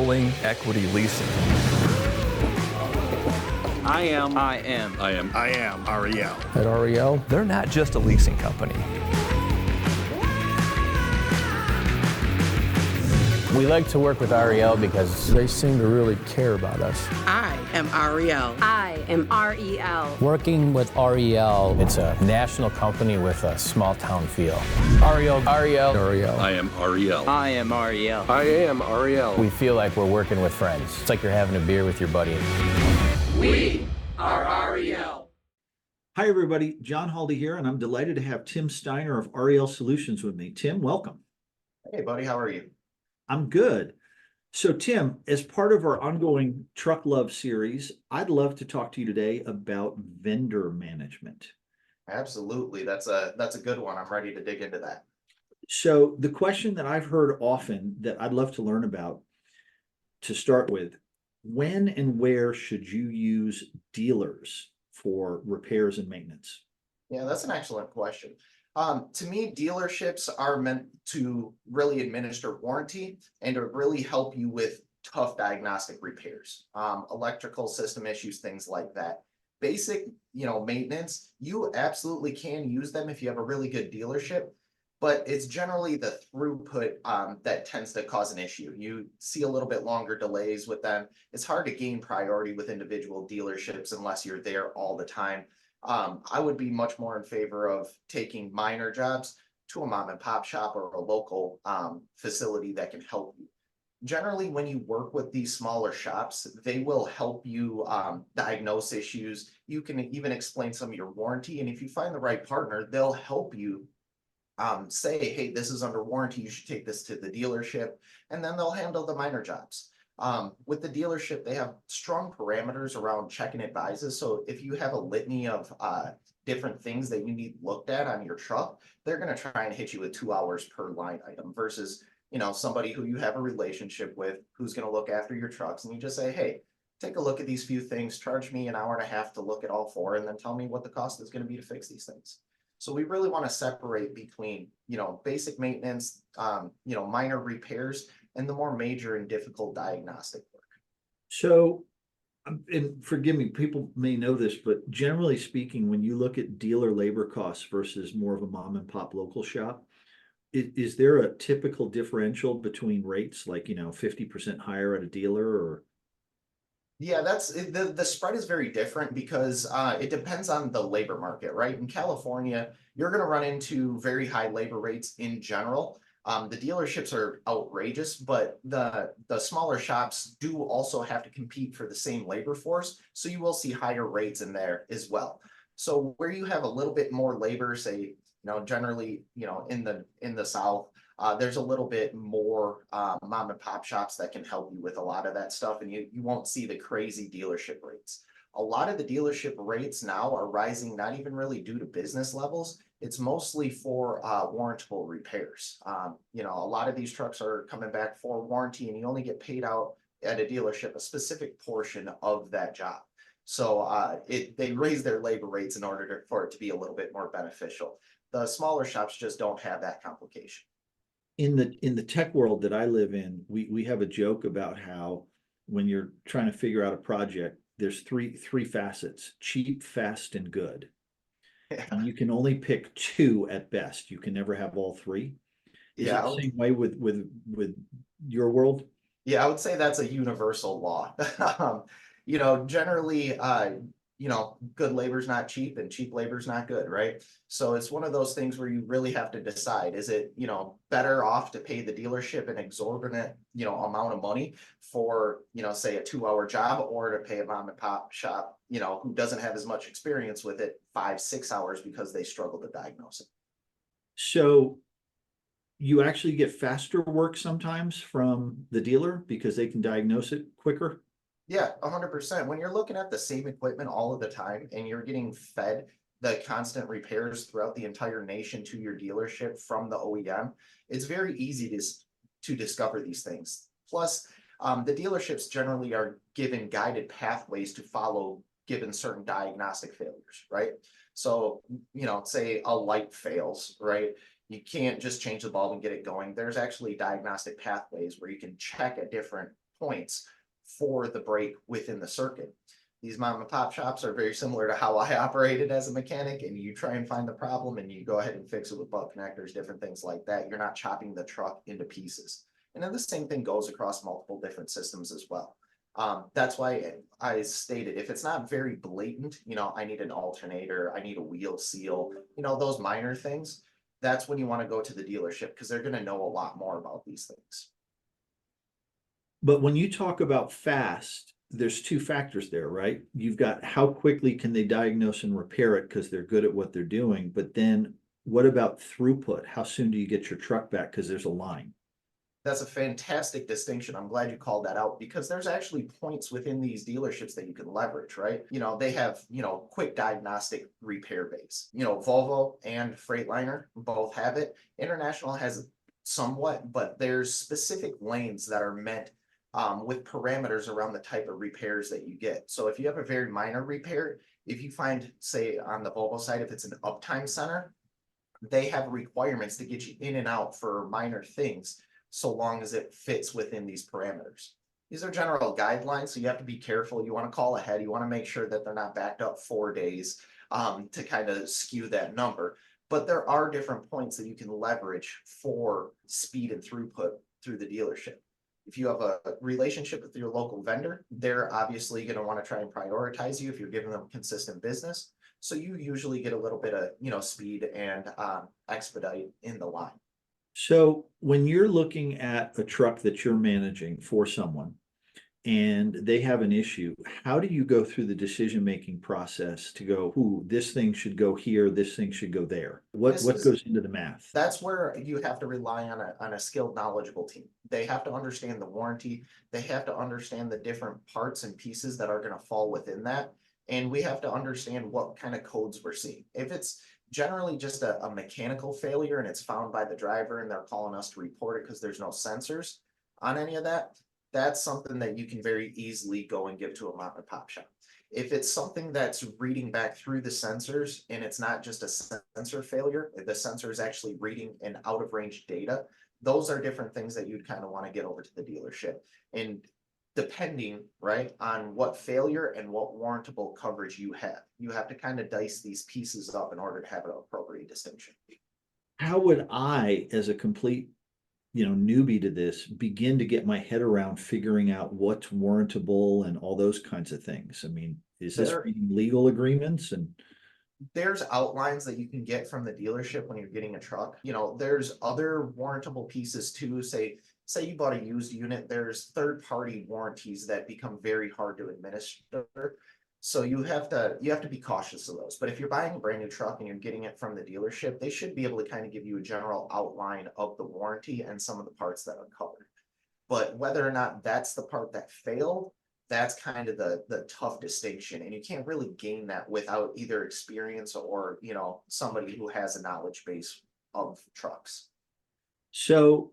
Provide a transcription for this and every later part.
rolling equity leasing. I am REL. At REL, they're not just a leasing company. We like to work with REL because They seem to really care about us. I am REL. I am REL. working with REL, it's a national company with a small town feel. REL. REL. I am REL. I am REL. I am REL. We feel like we're working with friends. It's like you're having a beer with your buddy. We are REL. Hi, everybody. John Haldi here, and I'm delighted to have Tim Steiner of REL Solutions with me. Tim, welcome. Hey, buddy, how are you? I'm good. So, Tim, as part of our ongoing Truck Love series, I'd love to talk to you today about vendor management. Absolutely. That's a good one. I'm ready to dig into that. So, the question that I've heard often that I'd love to learn about to start with, when and where should you use dealers for repairs and maintenance? Yeah, that's an excellent question. To me, dealerships are meant to really administer warranty and to really help you with tough diagnostic repairs, electrical system issues, things like that. Basic, maintenance, you absolutely can use them if you have a really good dealership, but it's generally the throughput that tends to cause an issue. You see a little bit longer delays with them. It's hard to gain priority with individual dealerships unless you're there all the time. I would be much more in favor of taking minor jobs to a mom and pop shop or a local facility that can help you. Generally, when you work with these smaller shops, they will help you diagnose issues. You can even explain some of your warranty. And if you find the right partner, they'll help you say, hey, this is under warranty. You should take this to the dealership. And then they'll handle the minor jobs. With the dealership, they have strong parameters around check and advises. So if you have a litany of different things that you need looked at on your truck, they're going to try and hit you with 2 hours per line item versus, somebody who you have a relationship with who's going to look after your trucks. And you just say, hey, take a look at these few things, charge me an hour and a half to look at all four, and then tell me what the cost is going to be to fix these things. So we really want to separate between, basic maintenance, minor repairs, and the more major and difficult diagnostic work. So, and forgive me, people may know this, but generally speaking, when you look at dealer labor costs versus more of a mom and pop local shop, is there a typical differential between rates, like, 50% higher at a dealer or? Yeah, that's the spread is very different because it depends on the labor market, right? In California, you're going to run into very high labor rates in general. The dealerships are outrageous, but the smaller shops do also have to compete for the same labor force. So you will see higher rates in there as well. So where you have a little bit more labor, say, generally, in the South, there's a little bit more mom and pop shops that can help you with a lot of that stuff. And you won't see the crazy dealership rates. A lot of the dealership rates now are rising, not even really due to business levels. It's mostly for warrantable repairs. A lot of these trucks are coming back for warranty and you only get paid out at a dealership a specific portion of that job. So they raise their labor rates in order for it to be a little bit more beneficial. The smaller shops just don't have that complication. In the tech world that I live in, we have a joke about how when you're trying to figure out a project, there's three facets: cheap, fast, and good. Yeah. And you can only pick two at best. You can never have all three. Is it the same way with your world? Yeah, I would say that's a universal law. Generally, good labor's not cheap and cheap labor's not good, right? So it's one of those things where you really have to decide, is it, better off to pay the dealership an exorbitant, amount of money for, say a 2-hour job, or to pay a mom and pop shop, who doesn't have as much experience with it 5-6 hours because they struggle to diagnose it. So you actually get faster work sometimes from the dealer because they can diagnose it quicker? Yeah, 100%. When you're looking at the same equipment all of the time and you're getting fed the constant repairs throughout the entire nation to your dealership from the OEM, it's very easy to discover these things. Plus, the dealerships generally are given guided pathways to follow given certain diagnostic failures, right? So, say a light fails, right? You can't just change the bulb and get it going. There's actually diagnostic pathways where you can check a different points for the brake within the circuit. These mom and pop shops are very similar to how I operated as a mechanic, and you try and find the problem and you go ahead and fix it with butt connectors, different things like that. You're not chopping the truck into pieces. And then the same thing goes across multiple different systems as well. That's why I stated, if it's not very blatant, I need an alternator, I need a wheel seal, those minor things, that's when you want to go to the dealership, because they're going to know a lot more about these things. But when you talk about fast, there's two factors there, right? You've got how quickly can they diagnose and repair it because they're good at what they're doing. But then what about throughput? How soon do you get your truck back? Because there's a line. That's a fantastic distinction. I'm glad you called that out, because there's actually points within these dealerships that you can leverage, right? They have, quick diagnostic repair bays. Volvo and Freightliner both have it. International has somewhat, but there's specific lanes that are meant with parameters around the type of repairs that you get. So if you have a very minor repair, if you find, say on the Volvo side, if it's an uptime center, they have requirements to get you in and out for minor things, so long as it fits within these parameters. These are general guidelines, so you have to be careful. You want to call ahead. You want to make sure that they're not backed up 4 days to kind of skew that number. But there are different points that you can leverage for speed and throughput through the dealership. If you have a relationship with your local vendor, they're obviously going to want to try and prioritize you if you're giving them consistent business. So you usually get a little bit of, speed and expedite in the line. So when you're looking at a truck that you're managing for someone and they have an issue, how do you go through the decision-making process to go, ooh, this thing should go here, this thing should go there? What goes into the math? That's where you have to rely on a skilled, knowledgeable team. They have to understand the warranty. They have to understand the different parts and pieces that are going to fall within that. And we have to understand what kind of codes we're seeing. If it's generally just a mechanical failure and it's found by the driver and they're calling us to report it because there's no sensors on any of that, that's something that you can very easily go and give to a mom and pop shop. If it's something that's reading back through the sensors and it's not just a sensor failure, the sensor is actually reading an out of range data, those are different things that you'd kind of want to get over to the dealership. And depending, right, on what failure and what warrantable coverage you have to kind of dice these pieces up in order to have an appropriate distinction. How would I, as a complete newbie to this, begin to get my head around figuring out what's warrantable and all those kinds of things? I mean, is this reading legal agreements? And there's outlines that you can get from the dealership when you're getting a truck. There's other warrantable pieces too. Say you bought a used unit, there's third-party warranties that become very hard to administer. So you have to be cautious of those. But if you're buying a brand new truck and you're getting it from the dealership, they should be able to kind of give you a general outline of the warranty and some of the parts that are covered. But whether or not that's the part that failed, that's kind of the tough distinction. And you can't really gain that without either experience or, somebody who has a knowledge base of trucks. so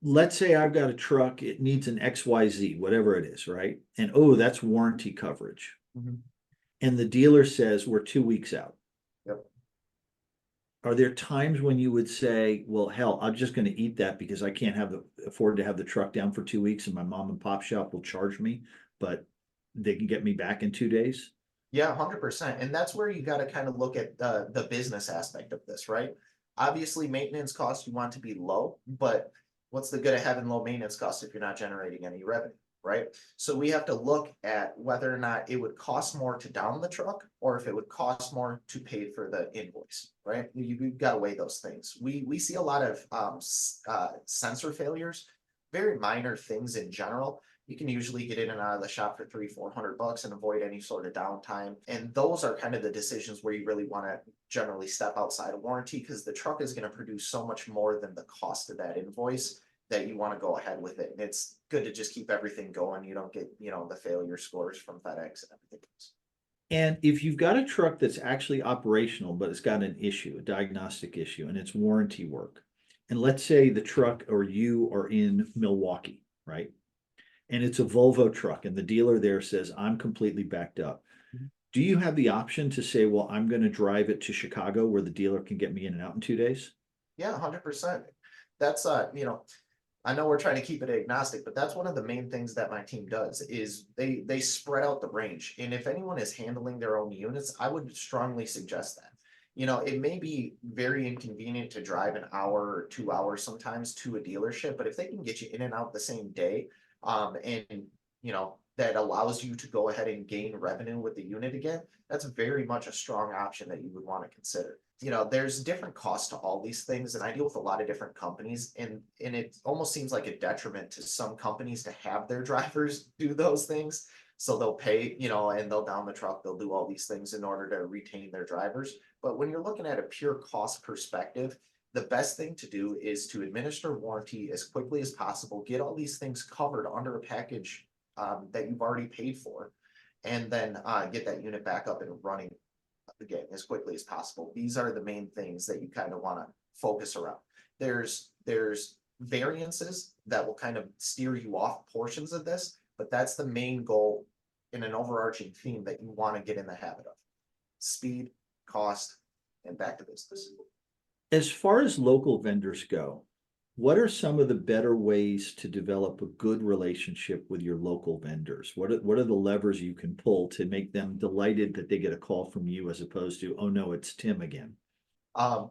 let's say I've got a truck, it needs an XYZ, whatever it is, right? And oh, that's warranty coverage. Mhm. And the dealer says we're 2 weeks out. Yep. Are there times when you would say, well, hell, I'm just going to eat that because I can't afford to have the truck down for 2 weeks and my mom and pop shop will charge me, but they can get me back in 2 days? Yeah, 100%. And that's where you got to kind of look at the business aspect of this, right? Obviously, maintenance costs you want to be low, but what's the good of having low maintenance costs if you're not generating any revenue, right? So we have to look at whether or not it would cost more to down the truck or if it would cost more to pay for the invoice, right? You've got to weigh those things. We see a lot of sensor failures, very minor things in general. You can usually get in and out of the shop for $300-400 and avoid any sort of downtime. And those are kind of the decisions where you really want to generally step outside of warranty, because the truck is going to produce so much more than the cost of that invoice that you want to go ahead with it. And it's good to just keep everything going. You don't get, the failure scores from FedEx and everything else. And if you've got a truck that's actually operational, but it's got an issue, a diagnostic issue, and it's warranty work, and let's say the truck or you are in Milwaukee, right? And it's a Volvo truck and the dealer there says, I'm completely backed up. Mm-hmm. Do you have the option to say, well, I'm going to drive it to Chicago where the dealer can get me in and out in 2 days? Yeah, 100%. That's, I know we're trying to keep it agnostic, but that's one of the main things that my team does is they spread out the range. And if anyone is handling their own units, I would strongly suggest that. You know, it may be very inconvenient to drive an hour or 2 hours sometimes to a dealership, but if they can get you in and out the same day, and you know, that allows you to go ahead and gain revenue with the unit again, that's very much a strong option that you would want to consider. You know, there's different costs to all these things, and I deal with a lot of different companies, and it almost seems like a detriment to some companies to have their drivers do those things. So they'll pay, you know, and they'll down the truck, they'll do all these things in order to retain their drivers. But when you're looking at a pure cost perspective, the best thing to do is to administer warranty as quickly as possible, get all these things covered under a package that you've already paid for, and then get that unit back up and running again as quickly as possible. These are the main things that you kind of want to focus around. There's variances that will kind of steer you off portions of this, but that's the main goal in an overarching theme that you want to get in the habit of: speed, cost, and back to business. As far as local vendors go, what are some of the better ways to develop a good relationship with your local vendors? What are the levers you can pull to make them delighted that they get a call from you as opposed to, oh no, it's Tim again? Um,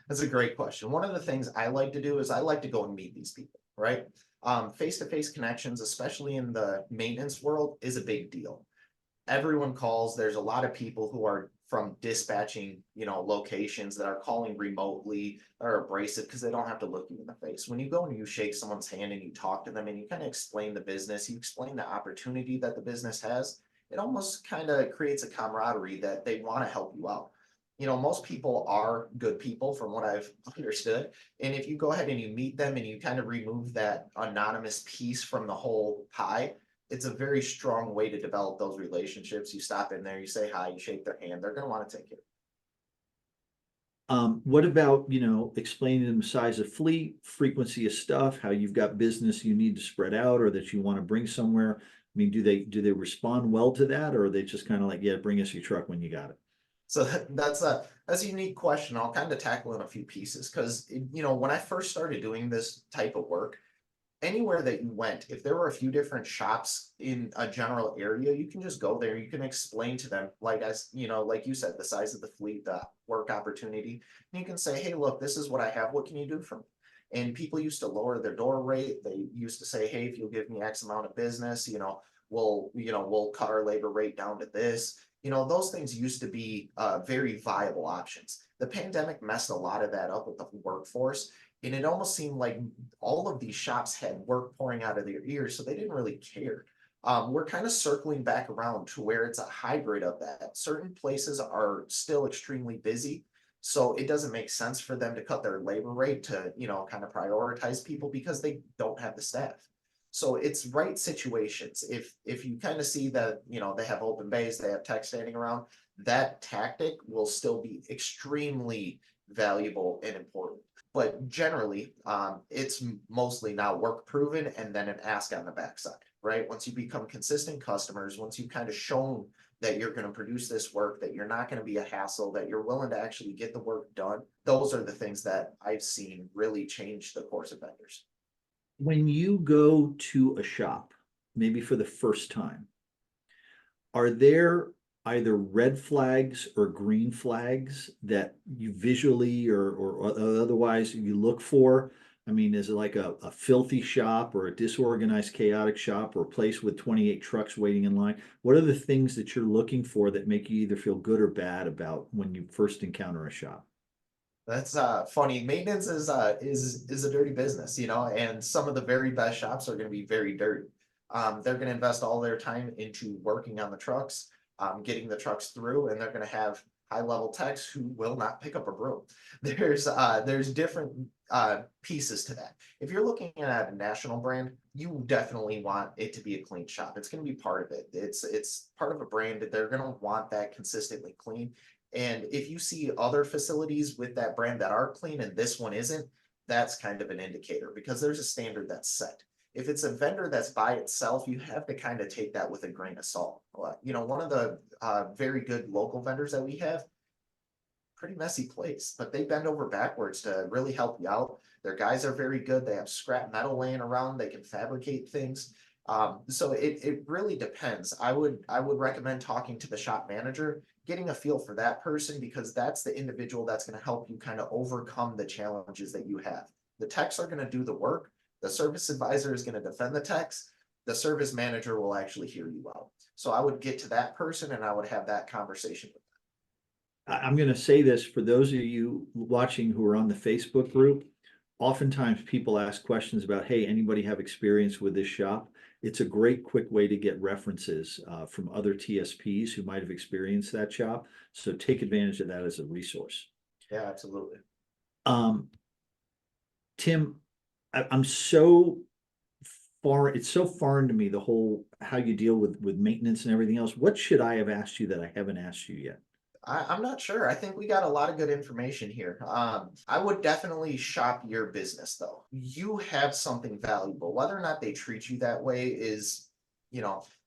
that's a great question. One of the things I like to do is I like to go and meet these people, right? Face-to-face connections, especially in the maintenance world, is a big deal. Everyone calls. There's a lot of people who are from dispatching, you know, locations that are calling remotely or abrasive because they don't have to look you in the face. When you go and you shake someone's hand and you talk to them and you kind of explain the business, you explain the opportunity that the business has, it almost kind of creates a camaraderie that they want to help you out. You know, most people are good people from what I've understood. And if you go ahead and you meet them and you kind of remove that anonymous piece from the whole pie, it's a very strong way to develop those relationships. You stop in there, you say hi, you shake their hand, they're going to want to take care. What about, you know, explaining them the size of fleet, frequency of stuff, how you've got business you need to spread out or that you want to bring somewhere? I mean, do they respond well to that, or are they just kind of like, yeah, bring us your truck when you got it? So that's a unique question. I'll kind of tackle in a few pieces because, you know, when I first started doing this type of work, anywhere that you went, if there were a few different shops in a general area, you can just go there. You can explain to them, like, as you know, like you said, the size of the fleet, the work opportunity. And you can say, hey, look, this is what I have. What can you do for me? And people used to lower their door rate. They used to say, hey, if you'll give me X amount of business, we'll cut our labor rate down to this. You know, those things used to be very viable options. The pandemic messed a lot of that up with the workforce. And it almost seemed like all of these shops had work pouring out of their ears, so they didn't really care. We're kind of circling back around to where it's a hybrid of that. Certain places are still extremely busy, so it doesn't make sense for them to cut their labor rate to, you know, kind of prioritize people because they don't have the staff. So it's right situations. If you kind of see that, you know, they have open bays, they have tech standing around, that tactic will still be extremely valuable and important. But generally, it's mostly now work proven and then an ask on the backside, right? Once you become consistent customers, once you've kind of shown that you're going to produce this work, that you're not going to be a hassle, that you're willing to actually get the work done, those are the things that I've seen really change the course of vendors. When you go to a shop, maybe for the first time, are there either red flags or green flags that you visually or otherwise you look for? I mean, is it like a filthy shop or a disorganized, chaotic shop or a place with 28 trucks waiting in line? What are the things that you're looking for that make you either feel good or bad about when you first encounter a shop? That's funny. Maintenance is a dirty business, you know, and some of the very best shops are going to be very dirty. They're going to invest all their time into working on the trucks, getting the trucks through, and they're going to have high-level techs who will not pick up a broom. There's different pieces to that. If you're looking at a national brand, you definitely want it to be a clean shop. It's going to be part of it. It's part of a brand. They're going to want that consistently clean. And if you see other facilities with that brand that are clean and this one isn't, that's kind of an indicator because there's a standard that's set. If it's a vendor that's by itself, you have to kind of take that with a grain of salt. You know, one of the very good local vendors that we have pretty messy place, but they bend over backwards to really help you out. Their guys are very good. They have scrap metal laying around. They can fabricate things. So it really depends. I would recommend talking to the shop manager, getting a feel for that person, because that's the individual that's going to help you kind of overcome the challenges that you have. The techs are going to do the work. The service advisor is going to defend the techs. The service manager will actually hear you out. So I would get to that person and I would have that conversation with them. I'm going to say this for those of you watching who are on the Facebook group. Oftentimes people ask questions about, hey, anybody have experience with this shop? It's a great quick way to get references from other TSPs who might have experienced that shop. So take advantage of that as a resource. Yeah, absolutely. Tim, I'm so far, it's so foreign to me, the whole how you deal with maintenance and everything else. What should I have asked you that I haven't asked you yet? I'm not sure. I think we got a lot of good information here. I would definitely shop your business though. You have something valuable. Whether or not they treat you that way is,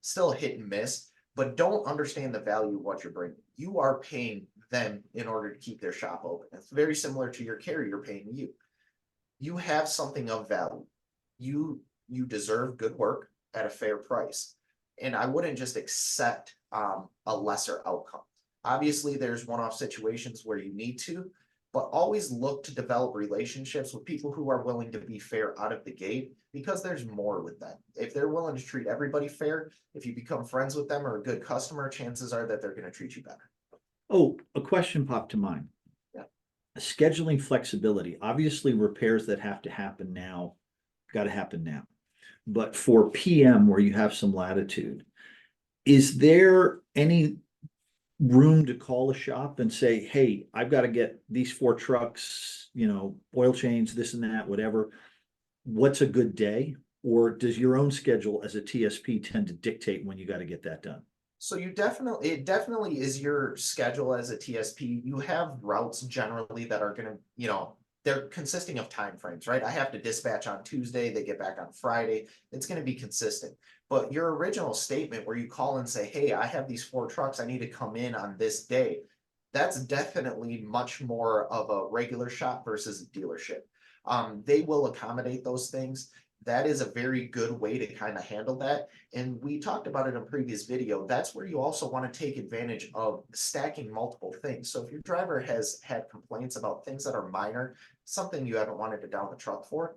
still hit and miss, but don't understand the value of what you're bringing. You are paying them in order to keep their shop open. It's very similar to your carrier paying you. You have something of value. You deserve good work at a fair price. And I wouldn't just accept a lesser outcome. Obviously, there's one-off situations where you need to, but always look to develop relationships with people who are willing to be fair out of the gate, because there's more with that. If they're willing to treat everybody fair, if you become friends with them or a good customer, chances are that they're going to treat you better. Oh, a question popped to mind. Yeah. Scheduling flexibility. Obviously, repairs that have to happen now, got to happen now. But for PM, where you have some latitude, is there any room to call a shop and say, hey, I've got to get these 4 trucks, oil change, this and that, whatever. What's a good day? Or does your own schedule as a TSP tend to dictate when you got to get that done? So it definitely is your schedule as a TSP. You have routes generally that are going to, they're consisting of time frames, right? I have to dispatch on Tuesday, they get back on Friday. It's going to be consistent. But your original statement where you call and say, hey, I have these 4 trucks, I need to come in on this day, that's definitely much more of a regular shop versus a dealership. They will accommodate those things. That is a very good way to kind of handle that. And we talked about it in a previous video. That's where you also want to take advantage of stacking multiple things. So if your driver has had complaints about things that are minor, something you haven't wanted to down the truck for,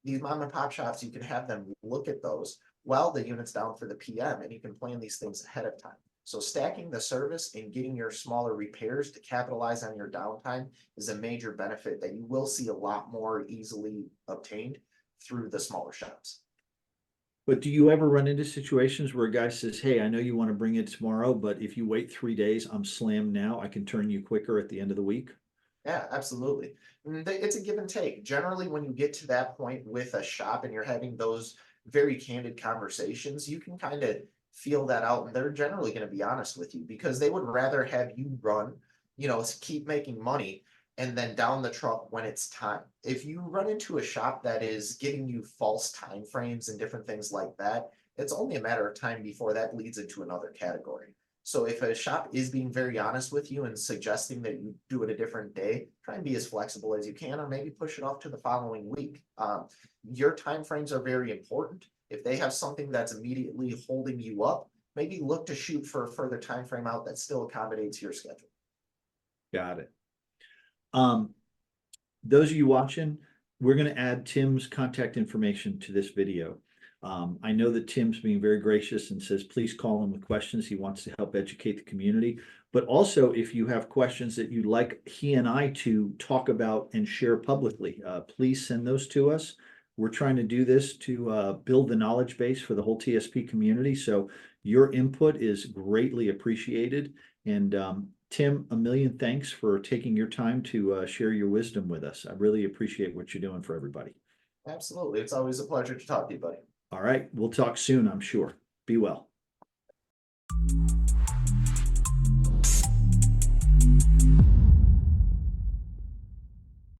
these mom and pop shops, you can have them look at those while the unit's down for the PM, and you can plan these things ahead of time. So stacking the service and getting your smaller repairs to capitalize on your downtime is a major benefit that you will see a lot more easily obtained through the smaller shops. But do you ever run into situations where a guy says, hey, I know you want to bring it tomorrow, but if you wait 3 days, I'm slammed now, I can turn you quicker at the end of the week? Yeah, absolutely. It's a give and take. Generally, when you get to that point with a shop and you're having those very candid conversations, you can kind of feel that out, and they're generally going to be honest with you, because they would rather have you run, keep making money and then down the truck when it's time. If you run into a shop that is giving you false time frames and different things like that, it's only a matter of time before that leads into another category. So if a shop is being very honest with you and suggesting that you do it a different day, try and be as flexible as you can, or maybe push it off to the following week. Your timeframes are very important. If they have something that's immediately holding you up, maybe look to shoot for a further time frame out that still accommodates your schedule. Got it. Those of you watching, we're going to add Tim's contact information to this video. I know that Tim's being very gracious and says, please call him with questions. He wants to help educate the community. But also, if you have questions that you'd like he and I to talk about and share publicly, please send those to us. We're trying to do this to build the knowledge base for the whole TSP community. So your input is greatly appreciated. And Tim, a million thanks for taking your time to share your wisdom with us. I really appreciate what you're doing for everybody. Absolutely. It's always a pleasure to talk to you, buddy. All right. We'll talk soon, I'm sure. Be well.